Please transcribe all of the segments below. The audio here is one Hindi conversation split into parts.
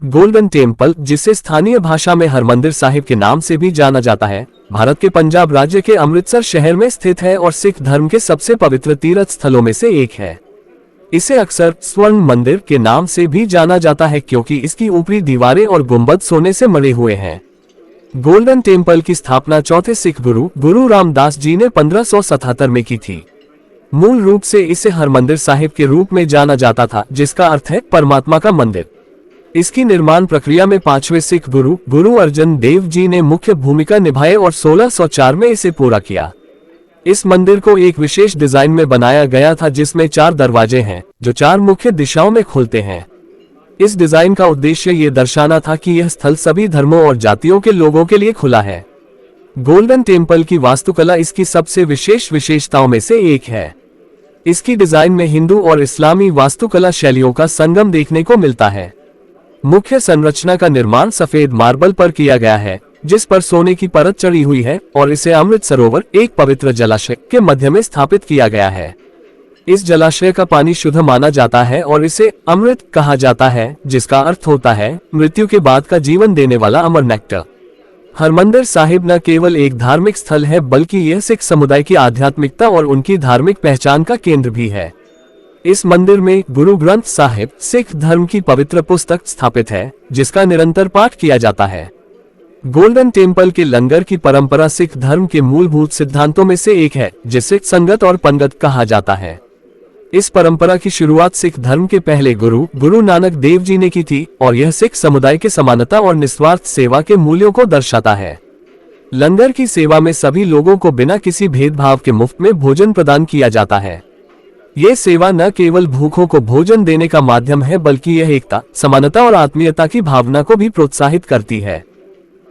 गोल्डन टेम्पल, जिसे स्थानीय भाषा में हरमंदिर साहिब के नाम से भी जाना जाता है, भारत के पंजाब राज्य के अमृतसर शहर में स्थित है और सिख धर्म के सबसे पवित्र तीर्थ स्थलों में से एक है। इसे अक्सर स्वर्ण मंदिर के नाम से भी जाना जाता है क्योंकि इसकी ऊपरी दीवारें और गुंबद सोने से मढ़े हुए हैं। गोल्डन टेम्पल की स्थापना चौथे सिख गुरु रामदास जी ने 1577 में की थी। मूल रूप से इसे हरमंदिर साहिब के रूप में जाना जाता था, जिसका अर्थ है परमात्मा का मंदिर। इसकी निर्माण प्रक्रिया में पांचवें सिख गुरु अर्जन देव जी ने मुख्य भूमिका निभाई और 1604 में इसे पूरा किया। इस मंदिर को एक विशेष डिजाइन में बनाया गया था जिसमें 4 दरवाजे हैं जो 4 मुख्य दिशाओं में खुलते हैं। इस डिजाइन का उद्देश्य ये दर्शाना था कि यह स्थल सभी धर्मों और जातियों के लोगों के लिए खुला है। गोल्डन टेम्पल की वास्तुकला इसकी सबसे विशेष विशेषताओं में से एक है। इसकी डिजाइन में हिंदू और इस्लामी वास्तुकला शैलियों का संगम देखने को मिलता है। मुख्य संरचना का निर्माण सफेद मार्बल पर किया गया है, जिस पर सोने की परत चढ़ी हुई है, और इसे अमृत सरोवर, एक पवित्र जलाशय, के मध्य में स्थापित किया गया है। इस जलाशय का पानी शुद्ध माना जाता है और इसे अमृत कहा जाता है, जिसका अर्थ होता है मृत्यु के बाद का जीवन देने वाला अमर नेक्टर। हरमंदिर साहिब न केवल एक धार्मिक स्थल है बल्कि यह सिख समुदाय की आध्यात्मिकता और उनकी धार्मिक पहचान का केंद्र भी है। इस मंदिर में गुरु ग्रंथ साहिब, सिख धर्म की पवित्र पुस्तक, स्थापित है, जिसका निरंतर पाठ किया जाता है। गोल्डन टेम्पल के लंगर की परंपरा सिख धर्म के मूलभूत सिद्धांतों में से एक है, जिसे संगत और पंगत कहा जाता है। इस परंपरा की शुरुआत सिख धर्म के पहले गुरु नानक देव जी ने की थी और यह सिख समुदाय के समानता और निस्वार्थ सेवा के मूल्यों को दर्शाता है। लंगर की सेवा में सभी लोगों को बिना किसी भेदभाव के मुफ्त में भोजन प्रदान किया जाता है। ये सेवा न केवल भूखों को भोजन देने का माध्यम है बल्कि यह एकता, समानता और आत्मीयता की भावना को भी प्रोत्साहित करती है।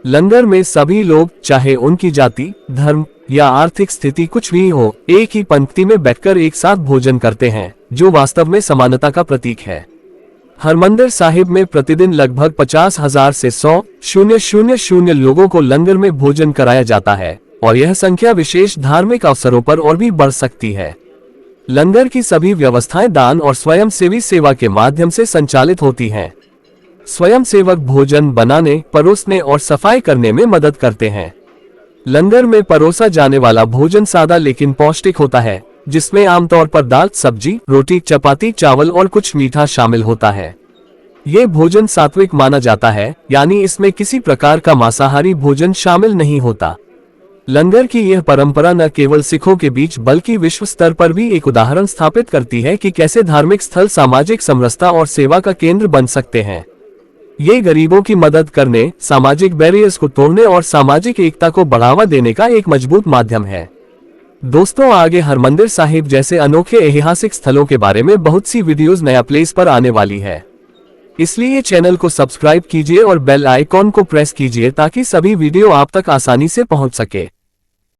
लंगर में सभी लोग, चाहे उनकी जाति, धर्म या आर्थिक स्थिति कुछ भी हो, एक ही पंक्ति में बैठकर एक साथ भोजन करते हैं, जो वास्तव में समानता का प्रतीक है। हरमंदिर साहिब में प्रतिदिन लगभग 50,000 से 100,000 लोगों को लंगर में भोजन कराया जाता है और यह संख्या विशेष धार्मिक अवसरों पर और भी बढ़ सकती है। लंगर की सभी व्यवस्थाएं दान और स्वयंसेवी सेवा के माध्यम से संचालित होती हैं। स्वयंसेवक भोजन बनाने, परोसने और सफाई करने में मदद करते हैं। लंगर में परोसा जाने वाला भोजन सादा लेकिन पौष्टिक होता है, जिसमें आमतौर पर दाल, सब्जी, रोटी, चपाती, चावल और कुछ मीठा शामिल होता है। ये भोजन सात्विक माना जाता है, यानी इसमें किसी प्रकार का मांसाहारी भोजन शामिल नहीं होता। लंगर की यह परंपरा न केवल सिखों के बीच बल्कि विश्व स्तर पर भी एक उदाहरण स्थापित करती है कि कैसे धार्मिक स्थल सामाजिक समरसता और सेवा का केंद्र बन सकते हैं। ये गरीबों की मदद करने, सामाजिक बैरियर्स को तोड़ने और सामाजिक एकता को बढ़ावा देने का एक मजबूत माध्यम है। दोस्तों, आगे हरमंदिर साहिब जैसे अनोखे ऐतिहासिक स्थलों के बारे में बहुत सी वीडियोस नया प्लेस पर आने वाली है, इसलिए चैनल को सब्सक्राइब कीजिए और बेल आइकॉन को प्रेस कीजिए ताकि सभी वीडियो आप तक आसानी से पहुंच सके।